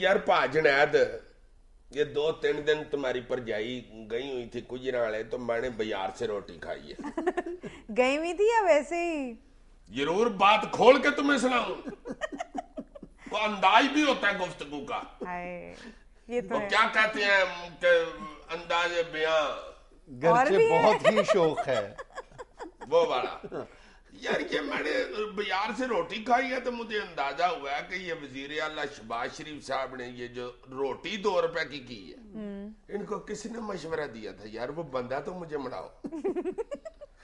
यार जुनैद, ये 2-3 दिन तुम्हारी परजाई गई हुई थी गुजराले, तो मैंने बाजार से रोटी खाई है। गई हुई थी या वैसे ही? जरूर बात खोल के तुम्हें सुनाऊं। वो अंदाज भी होता है गुफ्तगू का। हाय, ये तो वो है। क्या कहते हैं कि अंदाज बयां, और गर्चे भी है। बहुत ही शौक है। वो वाला। यार ये मैंने बाजार से रोटी खाई है तो मुझे अंदाजा हुआ है कि ये वजीर आला शहबाज शरीफ साहब ने ये जो रोटी 2 रुपए की है, इनको किसी ने मशवरा दिया था यार वो बंदा तो मुझे मनाओ।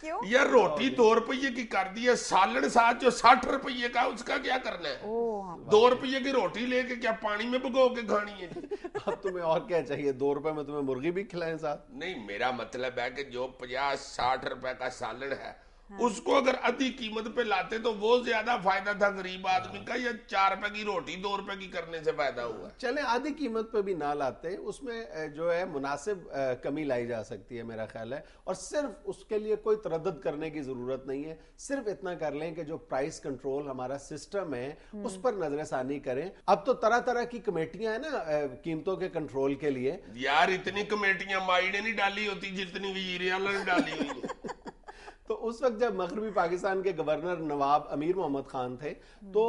क्यों? यार रोटी 2 रुपये की कर दी है, सालन साथ जो 60 रुपये का, उसका क्या करना है? ओह हाँ। 2 रुपये की रोटी लेके क्या पानी में भिगो के खानी है जी? अब तुम्हें और क्या चाहिए? 2 रुपए में तुम्हें मुर्गी भी खिलाएं साथ? नहीं, मेरा मतलब है कि जो 50-60 रुपए का सालन है, उसको अगर आधी कीमत पे लाते तो वो ज्यादा फायदा था गरीब आदमी का, या 4 रुपए की रोटी 2 रुपए की करने से फायदा हुआ? चले आधी कीमत पे भी ना लाते, उसमें जो है मुनासिब कमी लाई जा सकती है मेरा ख्याल है। और सिर्फ उसके लिए कोई तरद्दुद करने की जरूरत नहीं है। सिर्फ इतना कर लें कि जो प्राइस कंट्रोल हमारा सिस्टम है उस पर नजरसानी करें। अब तो तरह तरह की कमेटियां हैं ना कीमतों के कंट्रोल के लिए। यार इतनी कमेटियां माई ने नहीं डाली होती जितनी वजीर आला ने डाली हुई है। तो उस वक्त जब मगरबी पाकिस्तान के गवर्नर नवाब अमीर मोहम्मद खान थे तो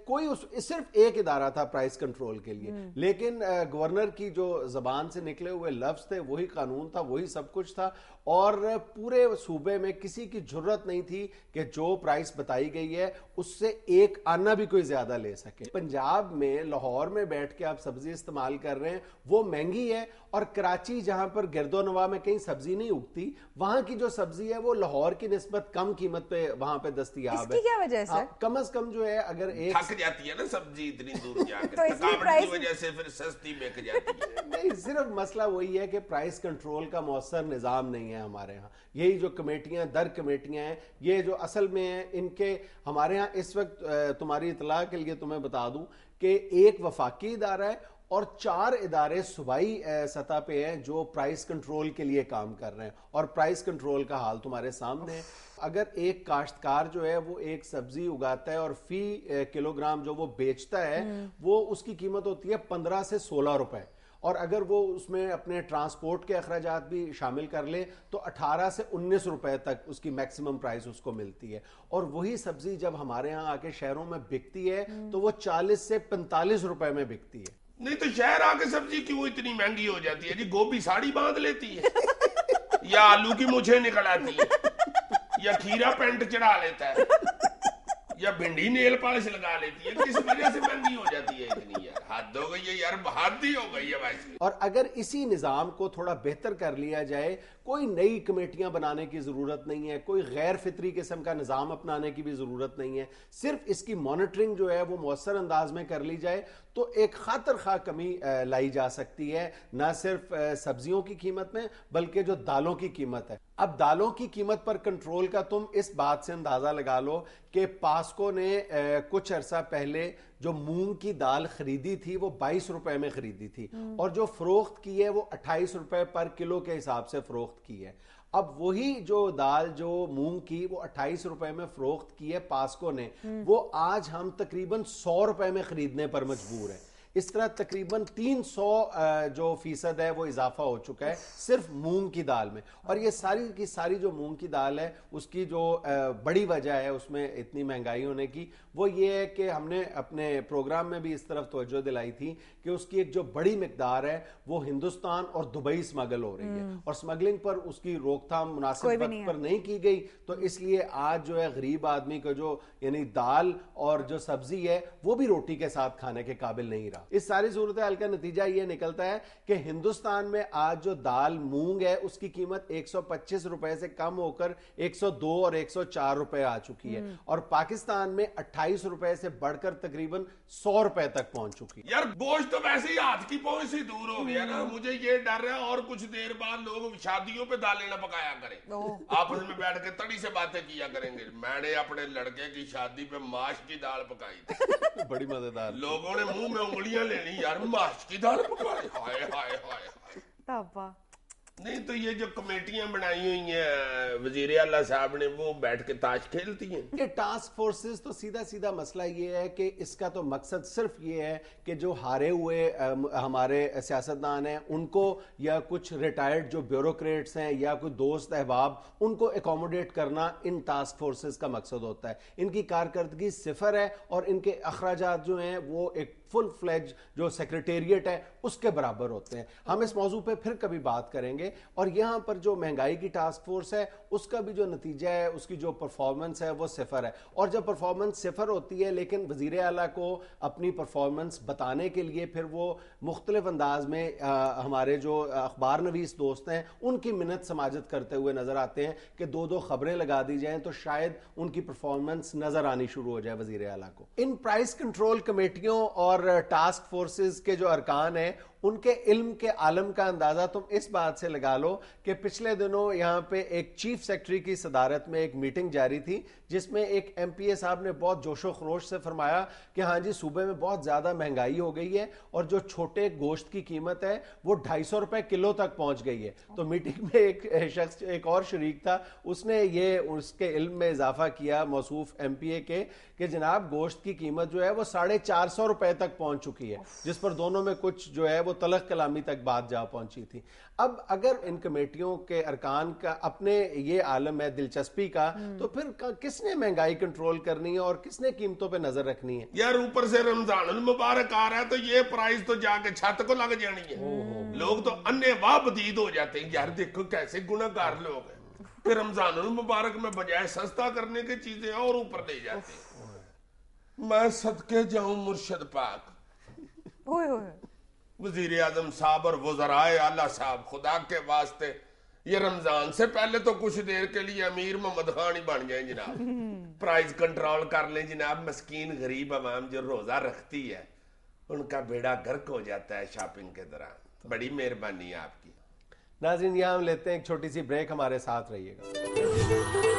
कोई सिर्फ एक इदारा था प्राइस कंट्रोल के लिए, लेकिन गवर्नर की जो जबान से निकले हुए लफ्ज थे वही कानून था, वही सब कुछ था। और पूरे सूबे में किसी की जरूरत नहीं थी कि जो प्राइस बताई गई है उससे एक आना भी कोई ज्यादा ले सके। पंजाब में लाहौर में बैठ के आप सब्जी इस्तेमाल कर रहे हैं वो महंगी है, और कराची जहां पर गिरदोनवा में कहीं सब्जी नहीं उगती, वहां की जो सब्जी है वो लाहौर की निस्बत कम कीमत पे वहां पे दस्तयाब है। इसकी क्या वजह है सर? कम अज कम जो है अगर एक थक जाती है ना सब्जी इतनी दूर जाकर, तो इसलिए थकावट की प्राइस- वजह से फिर सस्ती बिक जाती है। नहीं, सिर्फ मसला वही है कि प्राइस कंट्रोल का मौसर निजाम नहीं है हमारे यहाँ। यही जो कमेटियां दर कमेटियां हैं, ये जो असल में है इनके हमारे यहाँ इस वक्त तुम्हारी इतला के लिए तुम्हें बता दूं कि एक वफाकी इदारा है और 4 इदारे सूबाई सतह पे हैं जो प्राइस कंट्रोल के लिए काम कर रहे हैं। और प्राइस कंट्रोल का हाल तुम्हारे सामने है। अगर एक काश्तकार जो है वो एक सब्जी उगाता है और फी किलोग्राम जो वो बेचता है वो उसकी कीमत होती है 15 से 16 रुपए, और अगर वो उसमें अपने ट्रांसपोर्ट के अखराजात भी शामिल कर ले तो 18 से 19 रुपए तक उसकी मैक्सिमम प्राइस उसको मिलती है। और वही सब्जी जब हमारे यहाँ आके शहरों में बिकती है तो वो 40 से 45 रुपए में बिकती है। नहीं तो शहर आके सब्जी क्यों इतनी महंगी हो जाती है जी? गोभी साड़ी बांध लेती है, या आलू की मुझे निकल आती है, या खीरा पेंट चढ़ा लेता है, या भिंडी नेल पॉलिश लगा लेती है। किस वजह से महंगी हो जाती है इतनी? यार हद हो गई है यार, हद ही हो गई है वैसे। और अगर इसी निज़ाम को थोड़ा बेहतर कर लिया जाए, कोई नई कमेटियां बनाने की ज़रूरत नहीं है, कोई गैर फितरी किस्म का निज़ाम अपनाने की भी ज़रूरत नहीं है, सिर्फ इसकी मॉनिटरिंग जो है वो मौसर अंदाज में कर ली जाए तो एक खातर खा कमी लाई जा सकती है, ना सिर्फ सब्जियों की कीमत में बल्कि जो दालों की कीमत है। अब दालों की कीमत पर कंट्रोल का तुम इस बात से अंदाजा लगा लो कि पास्को ने कुछ अरसा पहले जो मूंग की दाल खरीदी थी वो 22 रुपए में खरीदी थी, और जो फरोख्त की है वो 28 रुपए पर किलो के हिसाब से फरोख्त की है। अब वही जो दाल जो मूंग की वो 28 रुपए में फरोख्त की है पास्को ने, वो आज हम तकरीबन 100 रुपए में खरीदने पर मजबूर है। इस तरह तकरीबन 300 जो फीसद है वो इजाफा हो चुका है सिर्फ मूंग की दाल में। और ये सारी की सारी जो मूंग की दाल है उसकी जो बड़ी वजह है उसमें इतनी महंगाई होने की, वो ये है कि हमने अपने प्रोग्राम में भी इस तरफ तवज्जो दिलाई थी कि उसकी एक जो बड़ी मिकदार है वो हिंदुस्तान और दुबई स्मगल हो रही है, और स्मगलिंग पर उसकी रोकथाम मुनासिब वक्त पर नहीं की गई। तो इसलिए आज जो है गरीब आदमी को जो यानी दाल और जो सब्जी है वो भी रोटी के साथ खाने के काबिल नहीं रहा। इस सारी सूरत हाल का नतीजा ये निकलता है कि हिंदुस्तान में आज जो दाल मूंग है उसकी कीमत 125 रुपए से कम होकर 102 और 104 रुपए आ चुकी है, और पाकिस्तान में 28 रुपए से बढ़कर तकरीबन 100 रुपए तक पहुंच चुकी है। यार गोश्त तो वैसे ही हाथ की पहुंच से दूर हो गया ना। मुझे ये डर है और कुछ देर बाद लोग शादियों पे दालें ना पकाया करें, आपस में बैठ के तड़ी से बातें किया करेंगे। मैंने अपने लड़के की शादी पे माश की दाल पकाई थी, बड़ी मजेदार। लोगों ने मुंह में उंगलियां लेनी, यार माश की दाल पका ली, हाय हाय हाय हाय। तब्बा नहीं तो ये जो कमेटियां बनाई हुई हैं वजीर आला साहब ने, वो बैठ के ताश खेलती हैं। ये टास्क फोर्सेस तो सीधा सीधा मसला ये है कि इसका तो मकसद सिर्फ ये है कि जो हारे हुए हमारे सियासतदान हैं उनको, या कुछ रिटायर्ड जो ब्यूरोक्रेट्स हैं या कोई दोस्त अहबाब, उनको एकोमोडेट करना इन टास्क फोर्सेस का मकसद होता है। इनकी कारकर्दगी सिफर है और इनके अखराजात जो हैं वो एक फुल फ्लेज जो सेक्रेटेरिएट है उसके बराबर होते हैं। हम इस मौजू पे फिर कभी बात करेंगे। और यहां पर जो महंगाई की टास्क फोर्स है उसका भी जो नतीजा है, उसकी जो परफॉर्मेंस है वो सिफर है। और जब परफॉर्मेंस सिफर होती है लेकिन वजीर आला को अपनी परफॉर्मेंस बताने के लिए फिर वो मुख्तलिफ अंदाज में हमारे जो अखबार नवीस दोस्त हैं उनकी मिन्नत समाजत करते हुए नजर आते हैं कि दो दो खबरें लगा दी जाएं तो शायद उनकी परफॉर्मेंस नजर आनी शुरू हो जाए वजीर आला को। इन प्राइस कंट्रोल कमेटियों और टास्क फोर्सेस के जो अरकान हैं उनके इल्म के आलम का अंदाजा तुम इस बात से लगा लो कि पिछले दिनों यहां पे एक चीफ सेक्रेटरी की सदारत में एक मीटिंग जारी थी जिसमें एक एमपीए साहब ने बहुत जोशो खरोश से फरमाया कि हाँ जी सूबे में बहुत ज्यादा महंगाई हो गई है और जो छोटे गोश्त की कीमत है वो 250 रुपए किलो तक पहुंच गई है। तो मीटिंग में एक शख्स, एक और शरीक था, उसने ये उसके इल्म में इजाफा किया मौसूफ एमपीए के कि जनाब गोश्त की कीमत जो है वो 450 रुपए तक पहुंच चुकी है, जिस पर दोनों में कुछ जो है वो तलख कलामी तक बात जा पहुंची थी। अब अगर इन कमेटियों के अरकान का अपने ये आलम है दिलचस्पी का, तो फिर किसने महंगाई कंट्रोल करनी है और किसने कीमतों पे नजर रखनी है? यार ऊपर से रमजान मुबारक आ रहा है तो ये प्राइस तो जाके छत को लग जानी है। लोग तो अन्य वाह बदीद हो जाते हैं, यार देखो कैसे गुनाहगार लोग हैं कि रमजान मुबारक में बजाय सस्ता करने की चीजें और ऊपर ले जाते हैं। मैं सदके जाऊं मुर्शद पाक, ओए ओए वजीर आजम साहब और वज़राए आला साहब, खुदा के वास्ते ये रमजान से पहले तो कुछ देर के लिए अमीर मोहम्मद खान ही बन जाए जनाब। प्राइस कंट्रोल कर लें जनाब। मस्कीन गरीब आवाम जो रोजा रखती है उनका बेड़ा गर्क हो जाता है शॉपिंग के दौरान। बड़ी मेहरबानी आपकी। नाज़रीन, यहाँ हम लेते हैं एक छोटी सी ब्रेक, हमारे साथ रहिएगा।